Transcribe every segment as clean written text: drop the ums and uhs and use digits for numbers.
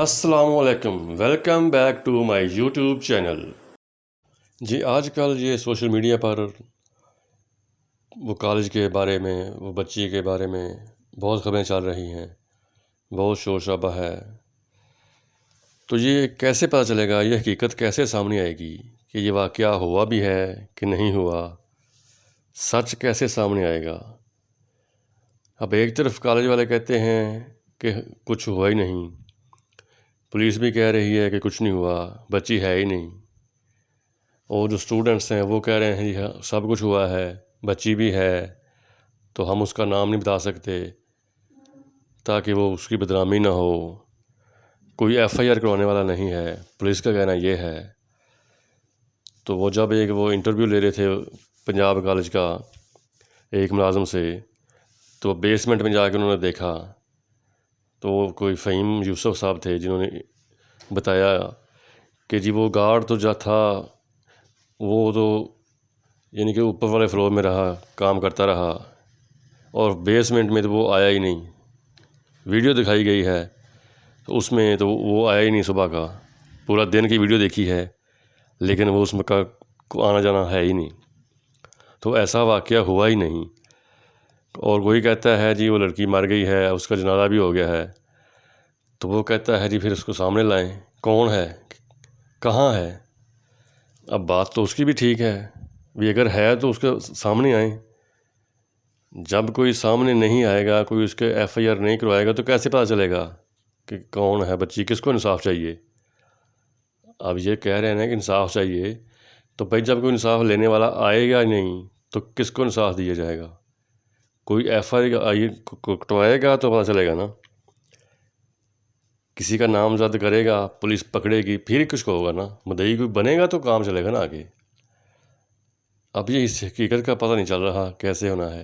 السلام علیکم، welcome back to my YouTube channel. جی آج کل یہ سوشل میڈیا پر وہ کالج کے بارے میں، وہ بچی کے بارے میں بہت خبریں چل رہی ہیں، بہت شور شرابہ ہے۔ تو یہ کیسے پتہ چلے گا، یہ حقیقت کیسے سامنے آئے گی کہ یہ واقعہ ہوا بھی ہے کہ نہیں ہوا، سچ کیسے سامنے آئے گا؟ اب ایک طرف کالج والے کہتے ہیں کہ کچھ ہوا ہی نہیں، پولیس بھی کہہ رہی ہے کہ کچھ نہیں ہوا، بچی ہے ہی نہیں، اور جو اسٹوڈنٹس ہیں وہ کہہ رہے ہیں جی سب کچھ ہوا ہے، بچی بھی ہے، تو ہم اس کا نام نہیں بتا سکتے تاکہ وہ اس کی بدنامی نہ ہو، کوئی ایف آئی آر کروانے والا نہیں ہے، پولیس کا کہنا یہ ہے۔ تو وہ جب وہ انٹرویو لے رہے تھے پنجاب کالج کا ایک ملازم سے، تو بیسمنٹ میں جا کے انہوں نے دیکھا تو وہ کوئی فہیم یوسف صاحب تھے جنہوں نے بتایا کہ جی وہ گارڈ تو جو تھا وہ تو یعنی کہ اوپر والے فلور میں رہا، کام کرتا رہا، اور بیسمنٹ میں تو وہ آیا ہی نہیں۔ ویڈیو دکھائی گئی ہے تو اس میں تو وہ آیا ہی نہیں، صبح کا پورا دن کی ویڈیو دیکھی ہے لیکن وہ اس میں کا آنا جانا ہے ہی نہیں، تو ایسا واقعہ ہوا ہی نہیں۔ اور وہی کہتا ہے جی وہ لڑکی مر گئی ہے، اس کا جنازہ بھی ہو گیا ہے، تو وہ کہتا ہے جی پھر اس کو سامنے لائیں، کون ہے، کہاں ہے؟ اب بات تو اس کی بھی ٹھیک ہے، بھی اگر ہے تو اس کے سامنے آئیں۔ جب کوئی سامنے نہیں آئے گا، کوئی اس کے ایف آئی آر نہیں کروائے گا تو کیسے پتہ چلے گا کہ کون ہے بچی، کس کو انصاف چاہیے؟ اب یہ کہہ رہے ہیں کہ انصاف چاہیے، تو بھائی جب کوئی انصاف لینے والا آئے گا نہیں تو کس کو انصاف دیا جائے گا؟ کوئی ایف آئی آر کٹوائے گا تو پتہ چلے گا نا، کسی کا نام زد کرے گا، پولیس پکڑے گی، پھر کچھ کو ہوگا نا، مدعی کوئی بنے گا تو کام چلے گا نا آگے۔ اب یہ اس حقیقت کا پتہ نہیں چل رہا کیسے ہونا ہے،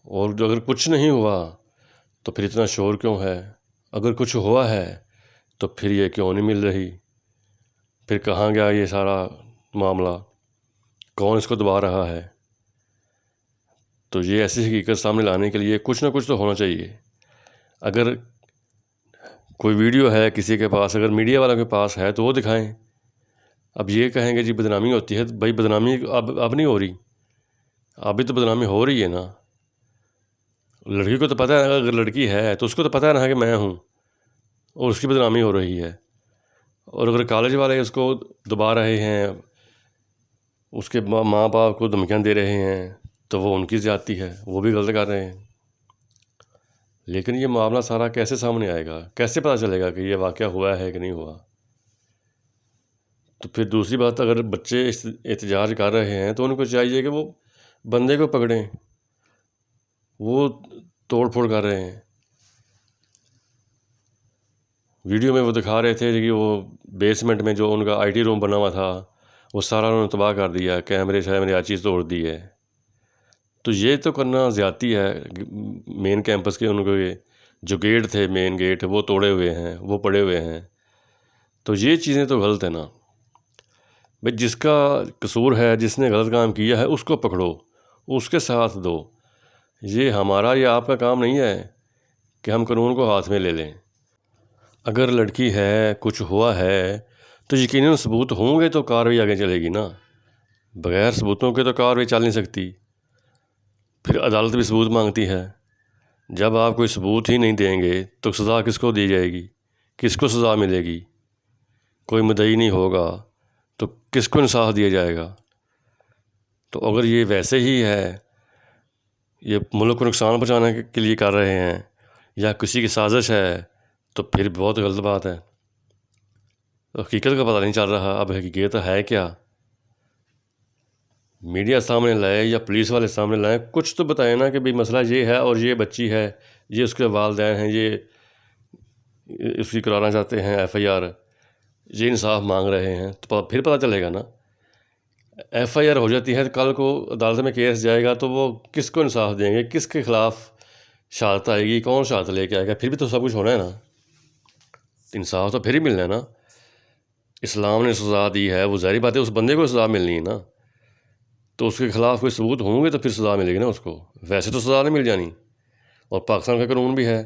اور جو اگر کچھ نہیں ہوا تو پھر اتنا شور کیوں ہے؟ اگر کچھ ہوا ہے تو پھر یہ کیوں نہیں مل رہی؟ پھر کہاں گیا یہ سارا معاملہ؟ کون اس کو دبا رہا ہے؟ تو یہ ایسی حقیقت سامنے لانے کے لیے کچھ نہ کچھ تو ہونا چاہیے۔ اگر کوئی ویڈیو ہے کسی کے پاس، اگر میڈیا والا کے پاس ہے تو وہ دکھائیں۔ اب یہ کہیں گے جی بدنامی ہوتی ہے، بھائی بدنامی اب نہیں ہو رہی، ابھی تو بدنامی ہو رہی ہے نا۔ لڑکی کو تو پتہ ہے، اگر لڑکی ہے تو اس کو تو پتہ ہے نا کہ میں ہوں، اور اس کی بدنامی ہو رہی ہے۔ اور اگر کالج والے اس کو دبا رہے ہیں، اس کے ماں باپ کو دھمکیاں دے رہے ہیں، تو وہ ان کی زیادتی ہے، وہ بھی غلط کر رہے ہیں۔ لیکن یہ معاملہ سارا کیسے سامنے آئے گا، کیسے پتہ چلے گا کہ یہ واقعہ ہوا ہے کہ نہیں ہوا؟ تو پھر دوسری بات، اگر بچے احتجاج کر رہے ہیں تو ان کو چاہیے کہ وہ بندے کو پکڑیں، وہ توڑ پھوڑ کر رہے ہیں۔ ویڈیو میں وہ دکھا رہے تھے کہ وہ بیسمنٹ میں جو ان کا آئی ٹی روم بنا ہوا تھا وہ سارا انہوں نے تباہ کر دیا، کیمرے شیمرے ہر چیز توڑ دی ہے۔ تو یہ تو کرنا زیادتی ہے، مین کیمپس کے ان کو جو گیٹ تھے، مین گیٹ وہ توڑے ہوئے ہیں، وہ پڑے ہوئے ہیں، تو یہ چیزیں تو غلط ہیں نا۔ بھائی جس کا قصور ہے، جس نے غلط کام کیا ہے اس کو پکڑو، اس کے ساتھ دو۔ یہ ہمارا یا آپ کا کام نہیں ہے کہ ہم قانون کو ہاتھ میں لے لیں۔ اگر لڑکی ہے، کچھ ہوا ہے تو یقیناً ثبوت ہوں گے تو کارروائی آگے چلے گی نا، بغیر ثبوتوں کے تو کارروائی چل نہیں سکتی۔ پھر عدالت بھی ثبوت مانگتی ہے، جب آپ کوئی ثبوت ہی نہیں دیں گے تو سزا کس کو دی جائے گی، کس کو سزا ملے گی؟ کوئی مدعی نہیں ہوگا تو کس کو انصاف دیا جائے گا؟ تو اگر یہ ویسے ہی ہے، یہ ملک کو نقصان پہنچانے کے لیے کر رہے ہیں یا کسی کی سازش ہے، تو پھر بہت غلط بات ہے۔ حقیقت کا پتہ نہیں چل رہا، اب حقیقت ہے کیا؟ میڈیا سامنے لائے یا پولیس والے سامنے لائیں، کچھ تو بتائیں نا کہ بھئی مسئلہ یہ ہے اور یہ بچی ہے، یہ اس کے والدین ہیں، یہ اس کی کرانا چاہتے ہیں ایف آئی آر، یہ انصاف مانگ رہے ہیں، تو پھر پتہ چلے گا نا۔ ایف آئی آر ہو جاتی ہے تو کل کو عدالت میں کیس جائے گا تو وہ کس کو انصاف دیں گے، کس کے خلاف شہادت آئے گی، کون شہادت لے کے آئے گا؟ پھر بھی تو سب کچھ ہونا ہے نا، انصاف تو پھر ہی ملنا ہے نا۔ اسلام نے سزا دی ہے، وہ ظاہری بات ہے اس بندے کو سزا ملنی ہے نا، تو اس کے خلاف کوئی ثبوت ہوں گے تو پھر سزا ملے گی نا اس کو، ویسے تو سزا نہیں مل جانی۔ اور پاکستان کا قانون بھی ہے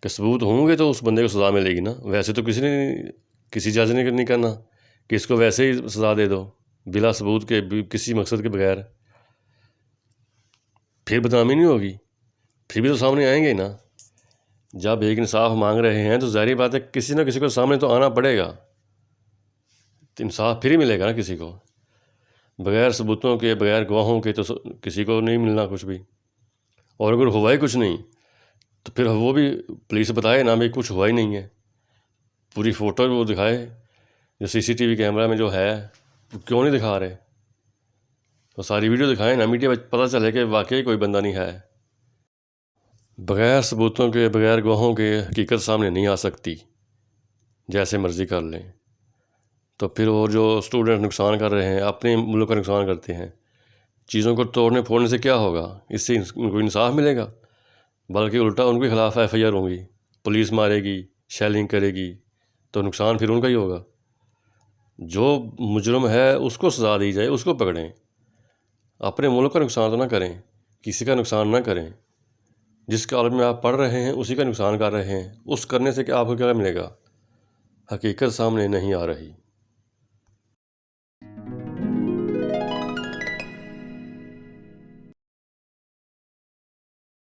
کہ ثبوت ہوں گے تو اس بندے کو سزا ملے گی نا. ویسے تو کسی جج نے نہیں کرنا کہ اس کو ویسے ہی سزا دے دو بلا ثبوت کے، کسی مقصد کے بغیر. پھر بدنامی نہیں ہوگی، پھر بھی تو سامنے آئیں گے نا. جب ایک انصاف مانگ رہے ہیں تو ظاہری بات ہے کسی نہ کسی کو سامنے تو آنا پڑے گا. تو انصاف پھر ہی ملے گا نا کسی کو. بغیر ثبوتوں کے، بغیر گواہوں کے تو کسی کو نہیں ملنا کچھ بھی. اور اگر ہوا ہی کچھ نہیں تو پھر وہ بھی پولیس بتائے نا بھائی کچھ ہوا ہی نہیں ہے، پوری فوٹو وہ دکھائے جو CCTV کیمرہ میں جو ہے. کیوں نہیں دکھا رہے؟ تو ساری ویڈیو دکھائیں نا، میڈیا میں پتہ چلے کہ واقعی کوئی بندہ نہیں ہے. بغیر ثبوتوں کے، بغیر گواہوں کے حقیقت سامنے نہیں آ سکتی، جیسے مرضی کر لیں. تو پھر وہ جو اسٹوڈنٹ نقصان کر رہے ہیں، اپنے ملک کا نقصان کرتے ہیں، چیزوں کو توڑنے پھوڑنے سے کیا ہوگا؟ اس سے ان کو انصاف ملے گا؟ بلکہ الٹا ان کے خلاف FIR ہوں گی، پولیس مارے گی، شیلنگ کرے گی، تو نقصان پھر ان کا ہی ہوگا. جو مجرم ہے اس کو سزا دی جائے، اس کو پکڑیں. اپنے ملک کا نقصان تو نہ کریں، کسی کا نقصان نہ کریں. جس کالج میں آپ پڑھ رہے ہیں اسی کا نقصان کر رہے ہیں. اس کرنے سے کہ آپ کو کیا ملے گا؟ حقیقت سامنے نہیں آ رہی.